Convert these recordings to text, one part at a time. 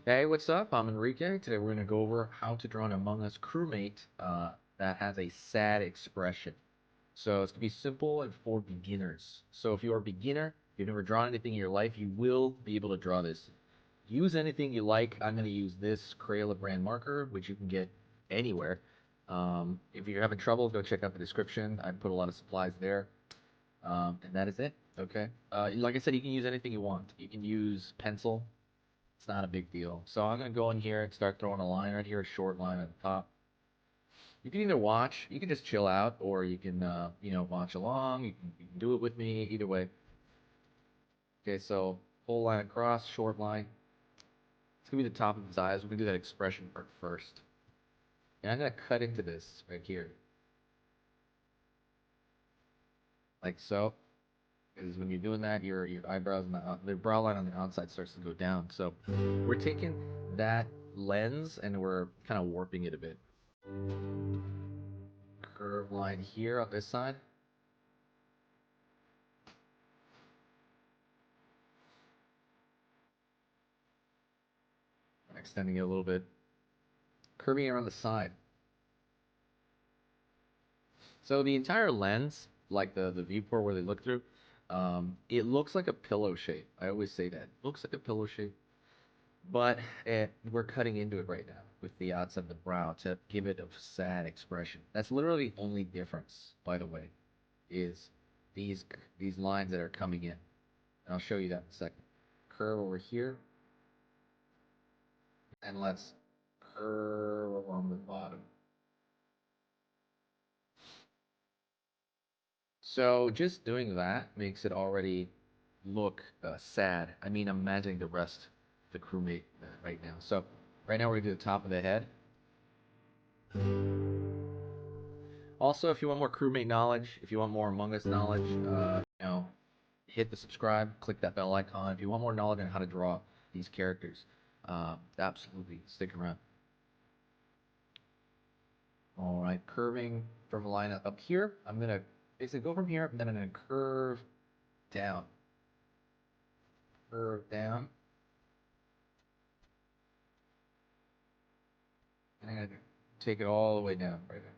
Hey, what's up? I'm Enrique. Today we're going to go over how to draw an Among Us crewmate that has a sad expression. So it's going to be simple and for beginners. So if you're a beginner, if you've never drawn anything in your life, you will be able to draw this. Use anything you like. I'm going to use this Crayola brand marker, which you can get anywhere. If you're having trouble, go check out the description. I put a lot of supplies there. And that is it. Okay. Like I said, you can use anything you want. You can use pencil. It's not a big deal. So I'm going to go in here and start throwing a line right here, a short line at the top. You can either watch, you can just chill out, or you can, watch along. You can do it with me, either way. Okay, so full line across, short line. It's going to be the top of his eyes. We're going to do that expression part first. And I'm going to cut into this right here, like so. Because when you're doing that, your eyebrows and the brow line on the outside starts to go down. So we're taking that lens and we're kind of warping it a bit. Curve line here on this side. Extending it a little bit. Curving it around the side. So the entire lens, like the viewport where they look through, it looks like a pillow shape. I always say that. It looks like a pillow shape. But we're cutting into it right now with the outside of the brow to give it a sad expression. That's literally the only difference, by the way, is these these lines that are coming in. And I'll show you that in a second. Curve over here, and let's curve along the bottom. So just doing that makes it already look sad. I mean, I'm imagining the rest, the crewmate right now. So right now we're gonna do the top of the head. Also, if you want more crewmate knowledge, if you want more Among Us knowledge, hit the subscribe, click that bell icon. If you want more knowledge on how to draw these characters, absolutely stick around. All right, curving from a line up here. I'm gonna basically go from here, and then I'm gonna down, curve down, and I'm gonna take it all the way down right there.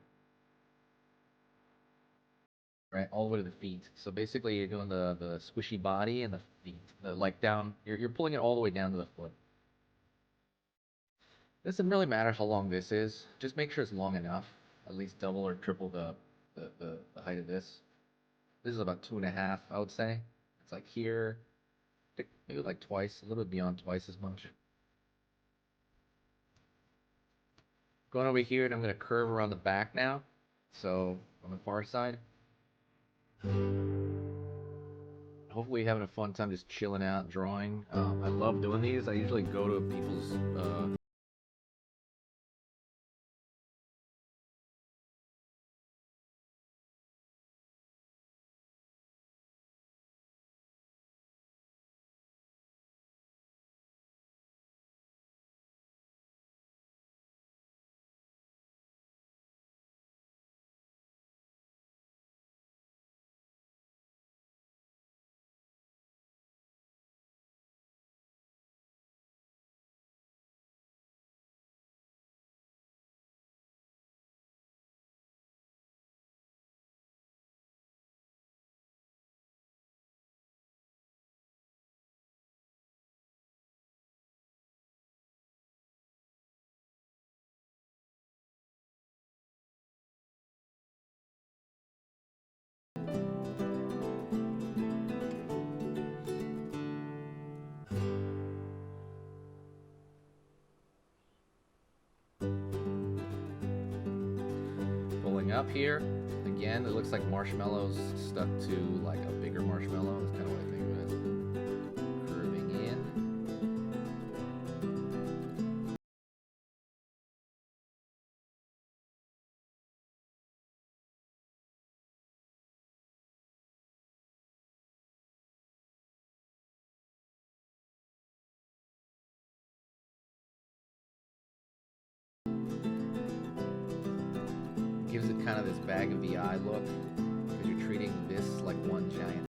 Right, all the way to the feet. So basically, you're doing the squishy body and the feet, like down. You're pulling it all the way down to the foot. Doesn't really matter how long this is. Just make sure it's long enough. At least double or triple the height of this. This is about 2.5, I would say. It's like here, maybe like twice, a little bit beyond twice as much. Going over here, and I'm gonna curve around the back now. So on the far side. Hopefully you're having a fun time just chilling out, drawing. I love doing these. I usually go to people's pulling up here. Again, it looks like marshmallows stuck to like a bigger marshmallow. That's kind of what I think of it. Curving in. Gives it kind of this bag of the eye look because you're treating this like one giant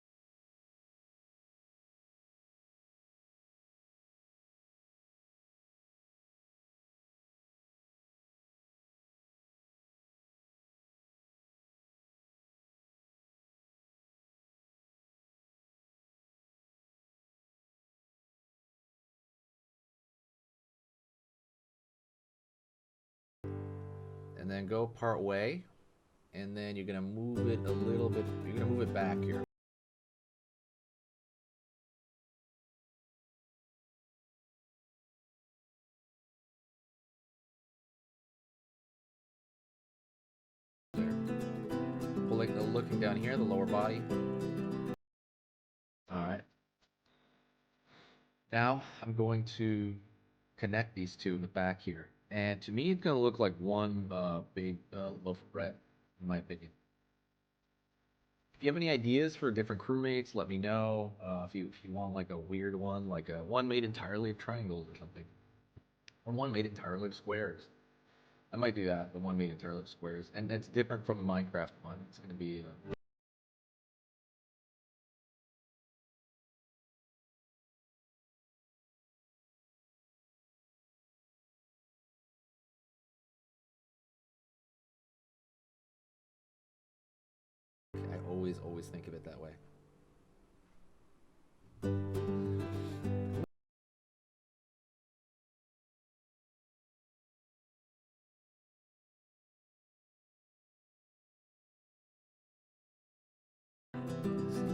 and then go part way, and then you're gonna move it a little bit. You're gonna move it back here. Pulling, looking down here, the lower body. All right. Now I'm going to connect these two in the back here. And to me, it's going to look like one big loaf of bread, in my opinion. If you have any ideas for different crewmates, let me know. If you want like a weird one, like a one made entirely of triangles or something, or one made entirely of squares. I might do that, the one made entirely of squares, and it's different from the Minecraft one. It's going to be I always think of it that way.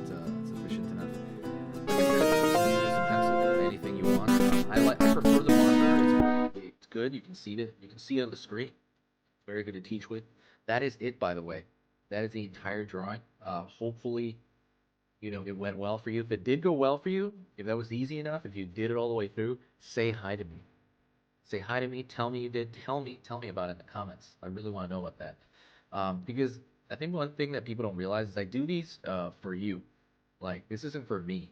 Isn't sufficient enough. Like I said, you can use a pencil, anything you want. I prefer the marker. It's good. You can see it. You can see it on the screen. Very good to teach with. That is it, by the way. That is the entire drawing. Hopefully, it went well for you. If it did go well for you, if that was easy enough, if you did it all the way through, say hi to me. Say hi to me. Tell me you did. Tell me about it in the comments. I really want to know about that. Because I think one thing that people don't realize is I do these for you. Like this isn't for me,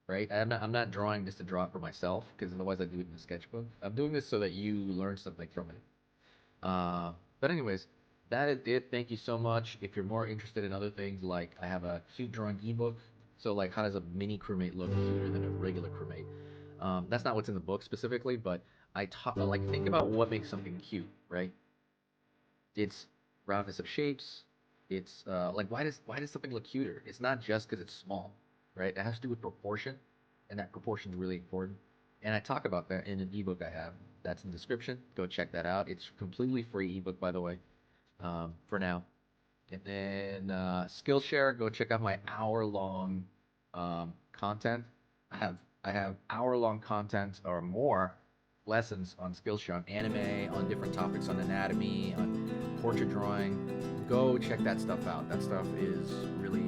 right? I'm not drawing just to draw it for myself because otherwise I do it in a sketchbook. I'm doing this so that you learn something from it. Uh, but anyways, that is it. Thank you so much. If you're more interested in other things, like I have a cute drawing ebook. So like, how does a mini crewmate look cuter than a regular crewmate? That's not what's in the book specifically, but I talk like think about what makes something cute, right? It's roundness of shapes. It's like why does something look cuter? It's not just because it's small, right? It has to do with proportion, and that proportion is really important. And I talk about that in an ebook I have. That's in the description. Go check that out. It's completely free ebook, by the way, for now. And then Skillshare, go check out my hour-long content. I have hour-long content or more lessons on Skillshare, on anime, on different topics, on anatomy, on portrait drawing. Go check that stuff out. That stuff is really